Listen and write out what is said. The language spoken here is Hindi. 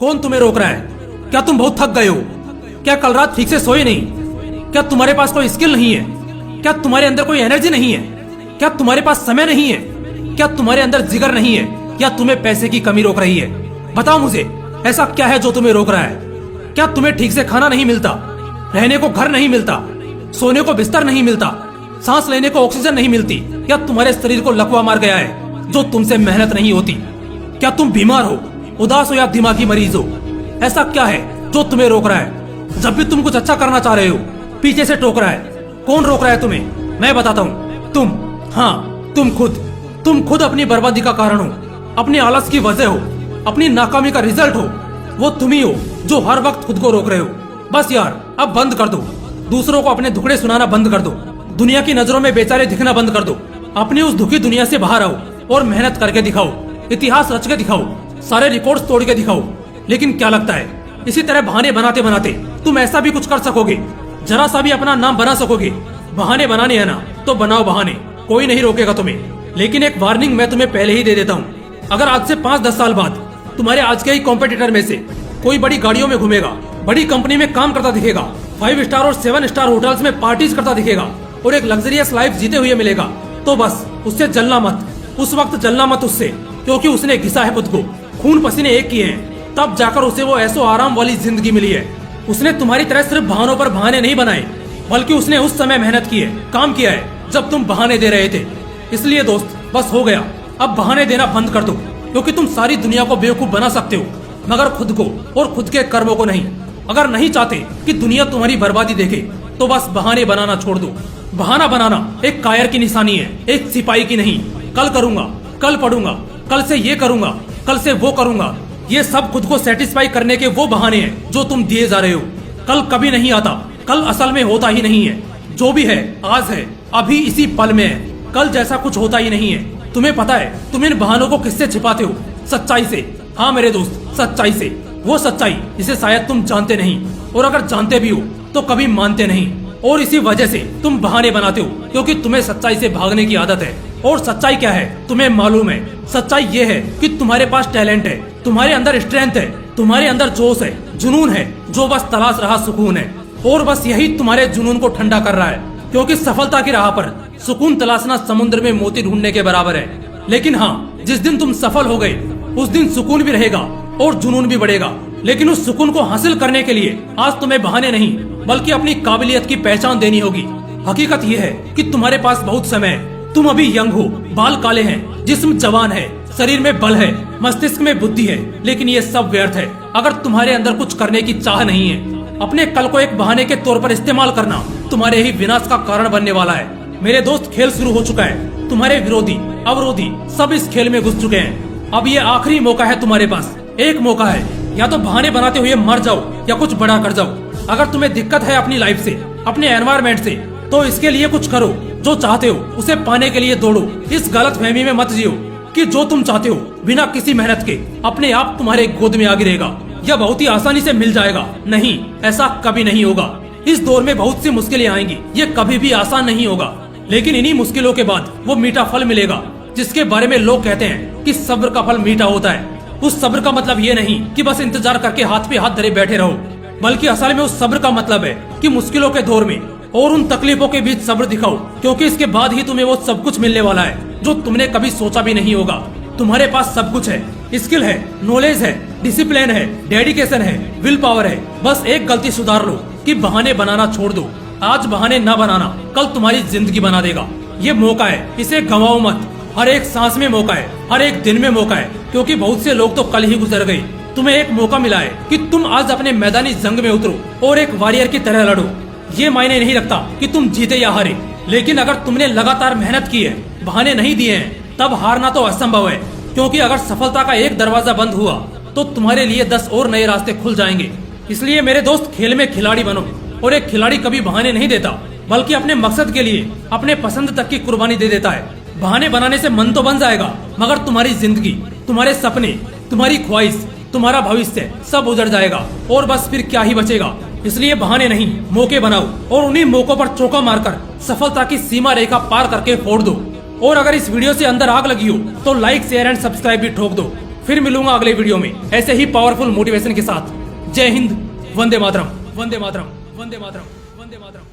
कौन तुम्हें रोक रहा है? क्या तुम बहुत थक गए हो? क्या कल रात ठीक से सोए नहीं? क्या तुम्हारे पास कोई स्किल नहीं है? क्या तुम्हारे अंदर कोई एनर्जी नहीं है? क्या तुम्हारे पास समय नहीं है? क्या तुम्हारे अंदर जिगर नहीं है? या तुम्हें पैसे की कमी रोक रही है? बताओ मुझे, ऐसा क्या है जो तुम्हें रोक रहा है? क्या तुम्हें ठीक से खाना नहीं मिलता, रहने को घर नहीं मिलता, सोने को बिस्तर नहीं मिलता, सांस लेने को ऑक्सीजन नहीं मिलती? या तुम्हारे शरीर को लकवा मार गया है जो तुमसे मेहनत नहीं होती? क्या तुम बीमार हो, उदास हो या दिमागी मरीज हो? ऐसा क्या है जो तुम्हें रोक रहा है? जब भी तुम कुछ अच्छा करना चाह रहे हो, पीछे से टोक रहा है। कौन रोक रहा है तुम्हें? मैं बताता हूँ। तुम, हाँ तुम खुद अपनी बर्बादी का कारण हो, अपने आलस की वजह हो, अपनी नाकामी का रिजल्ट हो। वो तुम ही हो जो हर वक्त खुद को रोक रहे हो। बस यार, अब बंद कर दो। दूसरों को अपने दुखड़े सुनाना बंद कर दो। दुनिया की नजरों में बेचारे दिखना बंद कर दो। अपनी उस दुखी दुनिया से बाहर आओ और मेहनत करके दिखाओ, इतिहास रच के दिखाओ, सारे रिकॉर्ड्स तोड़ के दिखाओ। लेकिन क्या लगता है, इसी तरह बहाने बनाते बनाते तुम ऐसा भी कुछ कर सकोगे? जरा सा भी अपना नाम बना सकोगे? बहाने बनाने है ना, तो बनाओ बहाने, कोई नहीं रोकेगा तुम्हें। लेकिन एक वार्निंग मैं तुम्हें पहले ही दे देता हूँ। अगर आज से 5-10 साल बाद तुम्हारे आज के ही कॉम्पिटिटर में से कोई बड़ी गाड़ियों में घूमेगा, बड़ी कंपनी में काम करता दिखेगा, 5 स्टार और 7 स्टार होटल्स में पार्टीज करता दिखेगा और एक लग्जरियस लाइफ जीते हुए मिलेगा, तो बस उससे जलना मत। उस वक्त जलना मत उससे, क्योंकि उसने घिसा है खुद को, खून पसीने एक किए हैं, तब जाकर उसे वो ऐसो आराम वाली जिंदगी मिली है। उसने तुम्हारी तरह सिर्फ बहानों पर बहाने नहीं बनाए, बल्कि उसने उस समय मेहनत की है, काम किया है जब तुम बहाने दे रहे थे। इसलिए दोस्त, बस हो गया, अब बहाने देना बंद कर दो। क्योंकि तुम सारी दुनिया को बेवकूफ बना सकते हो, मगर खुद को और खुद के कर्मों को नहीं। अगर नहीं चाहते कि दुनिया तुम्हारी बर्बादी देखे, तो बस बहाने बनाना छोड़ दो। बहाना बनाना एक कायर की निशानी है, एक सिपाही की नहीं। कल करूंगा, कल पढ़ूंगा, कल से ये करूंगा, कल से वो करूंगा, ये सब खुद को सेटिस्फाई करने के वो बहाने हैं जो तुम दिए जा रहे हो। कल कभी नहीं आता, कल असल में होता ही नहीं है। जो भी है आज है, अभी इसी पल में है। कल जैसा कुछ होता ही नहीं है। तुम्हें पता है तुम इन बहानों को किससे छिपाते हो? सच्चाई से। हाँ मेरे दोस्त, सच्चाई से। वो सच्चाई जिसे शायद तुम जानते नहीं, और अगर जानते भी हो तो कभी मानते नहीं। और इसी वजह से तुम बहाने बनाते हो, क्योंकि तुम्हें सच्चाई से भागने की आदत है। और सच्चाई क्या है तुम्हें मालूम है? सच्चाई ये है कि तुम्हारे पास टैलेंट है, तुम्हारे अंदर स्ट्रेंथ है, तुम्हारे अंदर जोश है, जुनून है, जो बस तलाश रहा सुकून है। और बस यही तुम्हारे जुनून को ठंडा कर रहा है, क्योंकि सफलता की राह पर सुकून तलाशना समुद्र में मोती ढूंढने के बराबर है। लेकिन हाँ, जिस दिन तुम सफल हो गए, उस दिन सुकून भी रहेगा और जुनून भी बढ़ेगा। लेकिन उस सुकून को हासिल करने के लिए आज तुम्हें बहाने नहीं, बल्कि अपनी काबिलियत की पहचान देनी होगी। हकीकत यह है कि तुम्हारे पास बहुत समय है। तुम अभी यंग हो, बाल काले हैं, जिस्म जवान है, शरीर में बल है, मस्तिष्क में बुद्धि है। लेकिन ये सब व्यर्थ है अगर तुम्हारे अंदर कुछ करने की चाह नहीं है। अपने कल को एक बहाने के तौर पर इस्तेमाल करना तुम्हारे ही विनाश का कारण बनने वाला है। मेरे दोस्त, खेल शुरू हो चुका है। तुम्हारे विरोधी, अवरोधी सब इस खेल में घुस चुके हैं। अब ये आखिरी मौका है तुम्हारे पास। एक मौका है, या तो बहाने बनाते हुए मर जाओ या कुछ बड़ा कर जाओ। अगर तुम्हें दिक्कत है अपनी लाइफ से, अपने एनवायरमेंट से, तो इसके लिए कुछ करो। जो चाहते हो उसे पाने के लिए दौड़ो। इस गलत फहमी में मत जियो कि जो तुम चाहते हो बिना किसी मेहनत के अपने आप तुम्हारे गोद में आ गिरेगा या बहुत ही आसानी से मिल जाएगा। नहीं, ऐसा कभी नहीं होगा। इस दौर में बहुत सी मुश्किलें आएंगी, ये कभी भी आसान नहीं होगा। लेकिन इन्हीं मुश्किलों के बाद वो मीठा फल मिलेगा, जिसके बारे में लोग कहते हैं कि सब्र का फल मीठा होता है। उस सब्र का मतलब ये नहीं कि बस इंतजार करके हाथ पे हाथ धरे बैठे रहो, बल्कि असल में उस सब्र का मतलब है कि मुश्किलों के दौर में और उन तकलीफों के बीच सब्र दिखाओ, क्योंकि इसके बाद ही तुम्हें वो सब कुछ मिलने वाला है जो तुमने कभी सोचा भी नहीं होगा। तुम्हारे पास सब कुछ है, स्किल है, नॉलेज है, डिसिप्लिन है, डेडिकेशन है, विल पावर है। बस एक गलती सुधार लो कि बहाने बनाना छोड़ दो। आज बहाने न बनाना कल तुम्हारी जिंदगी बना देगा। ये मौका है, इसे गंवाओ मत। हर एक सांस में मौका है, हर एक दिन में मौका है, क्योंकि बहुत से लोग तो कल ही गुजर गए। तुम्हें एक मौका मिला है कि तुम आज अपने मैदानी जंग में उतरो और एक वॉरियर की तरह लड़ो। ये मायने नहीं रखता कि तुम जीते या हारे, लेकिन अगर तुमने लगातार मेहनत की है, बहाने नहीं दिए हैं, तब हारना तो असंभव है। क्योंकि अगर सफलता का एक दरवाजा बंद हुआ तो तुम्हारे लिए 10 और नए रास्ते खुल जाएंगे। इसलिए मेरे दोस्त, खेल में खिलाड़ी बनो। और एक खिलाड़ी कभी बहाने नहीं देता, बल्कि अपने मकसद के लिए अपने पसंद तक की कुर्बानी दे देता है। बहाने बनाने से मन तो बन जाएगा, मगर तुम्हारी जिंदगी, तुम्हारे सपने, तुम्हारी ख्वाहिश, तुम्हारा भविष्य सब उजड़ जाएगा और बस फिर क्या ही बचेगा। इसलिए बहाने नहीं, मौके बनाओ और उन्हीं मौकों पर चौका मारकर सफलता की सीमा रेखा पार करके फोड़ दो। और अगर इस वीडियो से अंदर आग लगी हो तो लाइक, शेयर एंड सब्सक्राइब भी ठोक दो। फिर मिलूंगा अगले वीडियो में ऐसे ही पावरफुल मोटिवेशन के साथ। जय हिंद, वंदे मातरम, वंदे मातरम, वंदे मातरम, वंदे मातरम।